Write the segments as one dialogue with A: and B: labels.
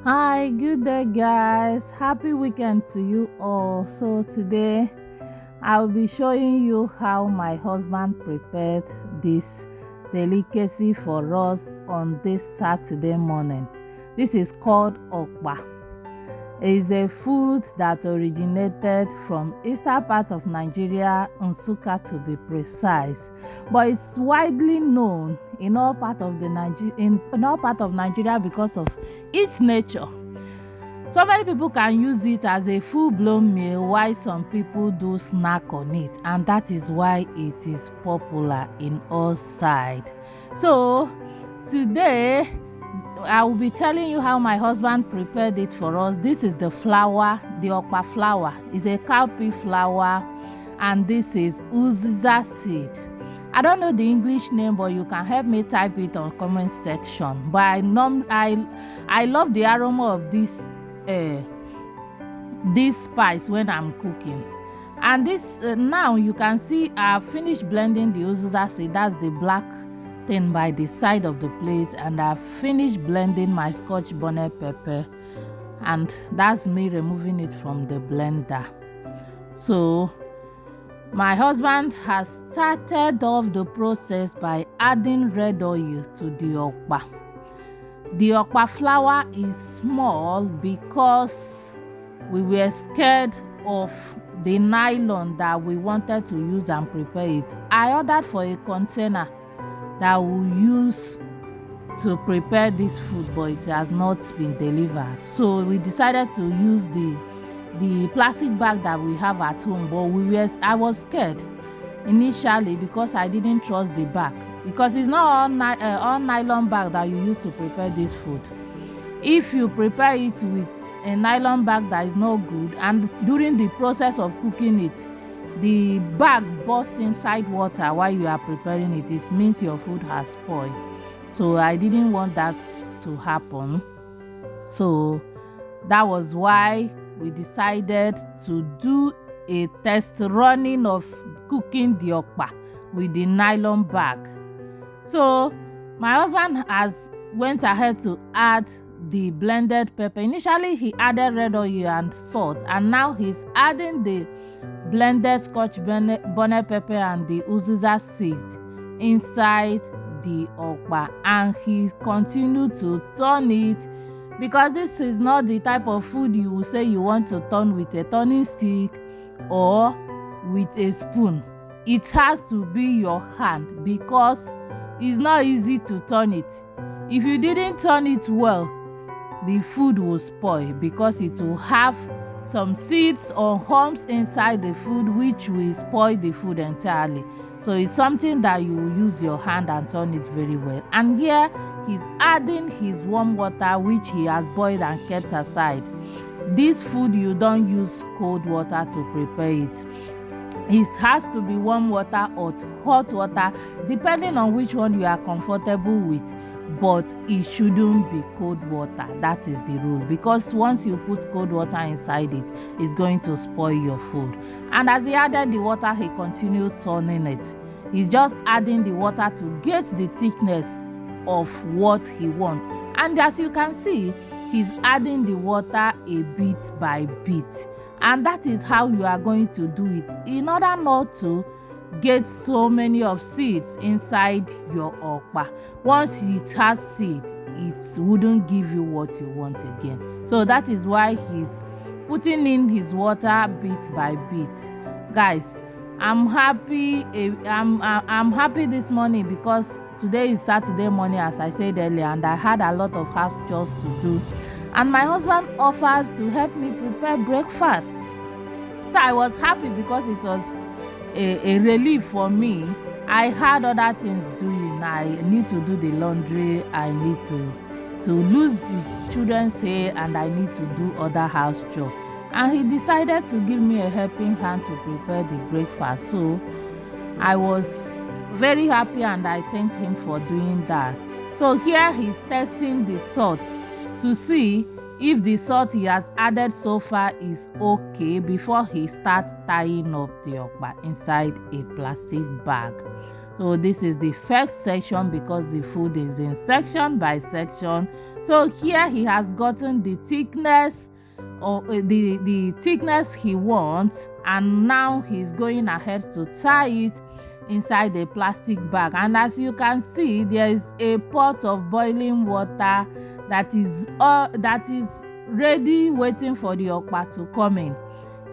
A: Hi, good day, guys. Happy weekend to you all. So, today I'll be showing you how my husband prepared this delicacy for us on this Saturday morning. This is called Okpa. It's a food that originated from eastern part of Nigeria, Nsukka to be precise, but it's widely known in all part of Nigeria because of its nature. So many people can use it as a full-blown meal, while some people do snack on it, and that is why it is popular in all sides. So today I will be telling you how my husband prepared it for us. This is the flour, the Okpa flour. It's a cowpea flour, and this is uziza seed. I don't know the English name, but you can help me type it on comment section. But I love the aroma of this spice when I'm cooking. And this now you can see I've finished blending the uziza seed. That's the black thing by the side of the plate, and I've finished blending my scotch bonnet pepper, and that's me removing it from the blender. So my husband has started off the process by adding red oil to the okpa. The okpa flour is small because we were scared of the nylon that we wanted to use and prepare it. I ordered for a container that we'll use to prepare this food, but it has not been delivered. So we decided to use the plastic bag that we have at home, but I was scared initially because I didn't trust the bag, because it's not all nylon bag that you use to prepare this food. If you prepare it with a nylon bag that is not good, and during the process of cooking it, the bag bursts inside water while you are preparing it, it means your food has spoiled. So I didn't want that to happen. So that was why we decided to do a test running of cooking the okpa with the nylon bag. So my husband has went ahead to add the blended pepper. Initially he added red oil and salt, and now he's adding the blended scotch bonnet pepper and the uziza seed inside the okpa, and he continued to turn it, because this is not the type of food you will say you want to turn with a turning stick or with a spoon. It has to be your hand, because it's not easy to turn it. If you didn't turn it well, the food will spoil, because it will have some seeds or humps inside the food, which will spoil the food entirely. So it's something that you will use your hand and turn it very well. And here he's adding his warm water, which he has boiled and kept aside. This food, you don't use cold water to prepare it. It has to be warm water or hot water, depending on which one you are comfortable with, but it shouldn't be cold water. That is the rule, because once you put cold water inside it, it's going to spoil your food. And as he added the water, he continued turning it. He's just adding the water to get the thickness of what he wants. And as you can see, he's adding the water a bit by bit. And that is how you are going to do it, in order not to get so many of seeds inside your okpa. Once it has seed, it wouldn't give you what you want again. So that is why he's putting in his water bit by bit. Guys, I'm happy. I'm happy this morning because today is Saturday morning, as I said earlier, and I had a lot of house chores to do. And my husband offered to help me prepare breakfast. So I was happy because it was a relief for me. I had other things doing. I need to do the laundry, I need to lose the children's hair, and I need to do other house chores. And he decided to give me a helping hand to prepare the breakfast. So I was very happy, and I thank him for doing that. So here he's testing the salt to see if the salt he has added so far is okay before he starts tying up the okpa inside a plastic bag. So this is the first section because the food is in section by section. So here he has gotten the thickness or the thickness he wants, and now he's going ahead to tie it inside a plastic bag. And as you can see, there is a pot of boiling water that is ready waiting for the okpa to come in.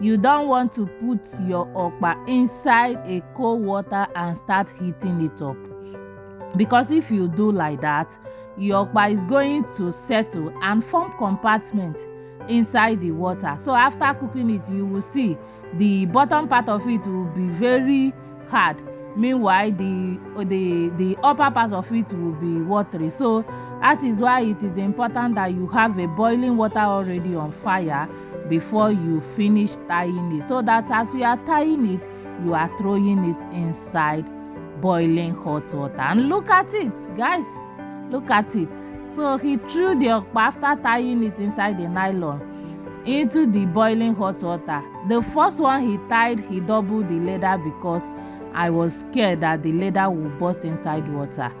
A: You don't want to put your okpa inside a cold water and start heating it up, because if you do like that, your okpa is going to settle and form compartment inside the water. So after cooking it, you will see the bottom part of it will be very hard. Meanwhile, the upper part of it will be watery. So that is why it is important that you have a boiling water already on fire before you finish tying it, so that as you are tying it, you are throwing it inside boiling hot water. And look at it, guys, look at it. So he threw the okpa after tying it inside the nylon into the boiling hot water. The first one he tied, he doubled the leather because I was scared that the leather would burst inside water.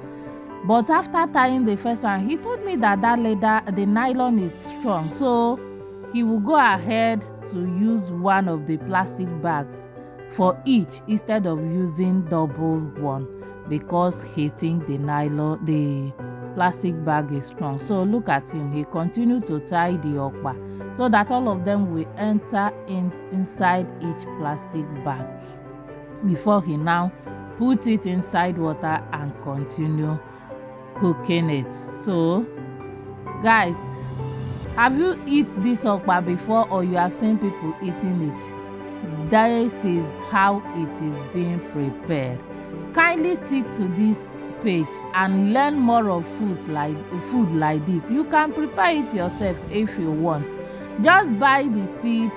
A: But after tying the first one, he told me that the nylon is strong, so he will go ahead to use one of the plastic bags for each instead of using double one, because he thinks the plastic bag is strong. So look at him, he continued to tie the okpa so that all of them will enter inside each plastic bag before he now put it inside water and continue cooking it. So guys, have you eaten this okpa before, or you have seen people eating it? This is how it is being prepared. Kindly stick to this page and learn more of food like this. You can prepare it yourself if you want. Just buy the seed,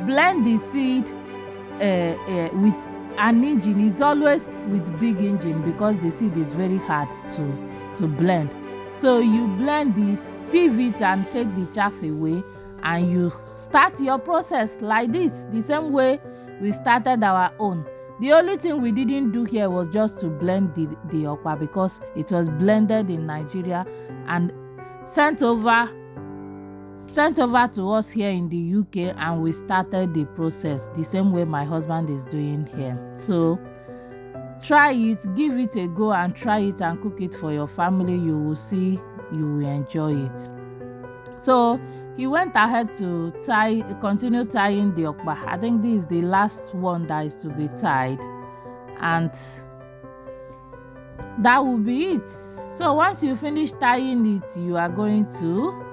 A: blend the seed with an engine. It's always with big engine because the seed is very hard to blend. So you blend it, sieve it and take the chaff away, and you start your process like this, the same way we started our own. The only thing we didn't do here was just to blend the okpa, because it was blended in Nigeria and sent over to us here in the UK, and we started the process the same way my husband is doing here. So try it, give it a go and try it and cook it for your family. You will see you will enjoy it. So he went ahead to continue tying the okpa. I think this is the last one that is to be tied, and that will be it. So once you finish tying it, you are going to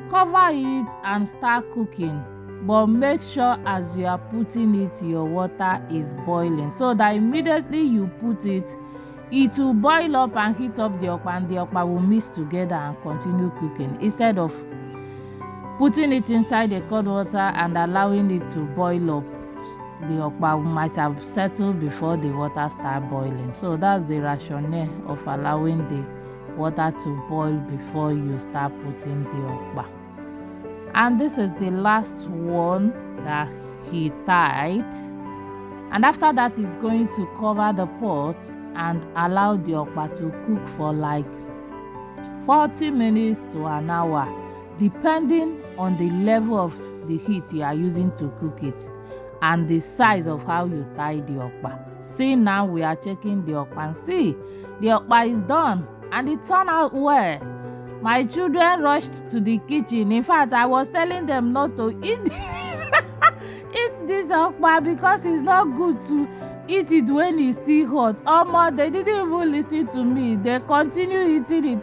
A: cover it and start cooking. But make sure as you are putting it, your water is boiling, so that immediately you put it, it will boil up and heat up the okpa, and the okpa will mix together and continue cooking, instead of putting it inside the cold water and allowing it to boil up. The okpa might have settled before the water start boiling. So that's the rationale of allowing the water to boil before you start putting the okpa. And this is the last one that he tied, and after that he's going to cover the pot and allow the okpa to cook for like 40 minutes to an hour, depending on the level of the heat you are using to cook it and the size of how you tie the okpa. See, now we are checking the okpa, and see, the okpa is done and it turned out well. My children rushed to the kitchen. In fact, I was telling them not to eat eat this okpa because it's not good to eat it when it's still hot. They didn't even listen to me. They continue eating it.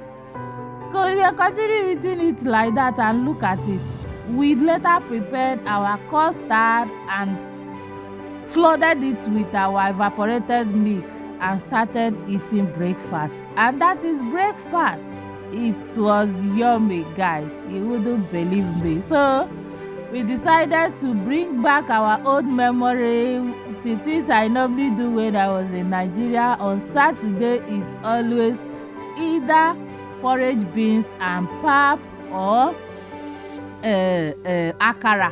A: They continue eating it like that, and look at it. We later prepared our custard and flooded it with our evaporated milk and started eating breakfast. And that is breakfast. It was yummy, guys. You wouldn't believe me. So we decided to bring back our old memory. The things I normally do when I was in Nigeria on Saturday is always either porridge beans and pap or akara.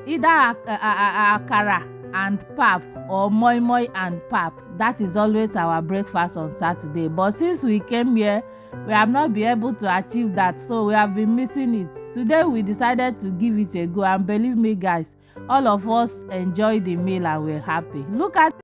A: Either akara and pap or moi moi and pap. That is always our breakfast on Saturday. But since we came here, we have not been able to achieve that, so we have been missing it. Today we decided to give it a go, and believe me guys, all of us enjoyed the meal and we're happy. Look at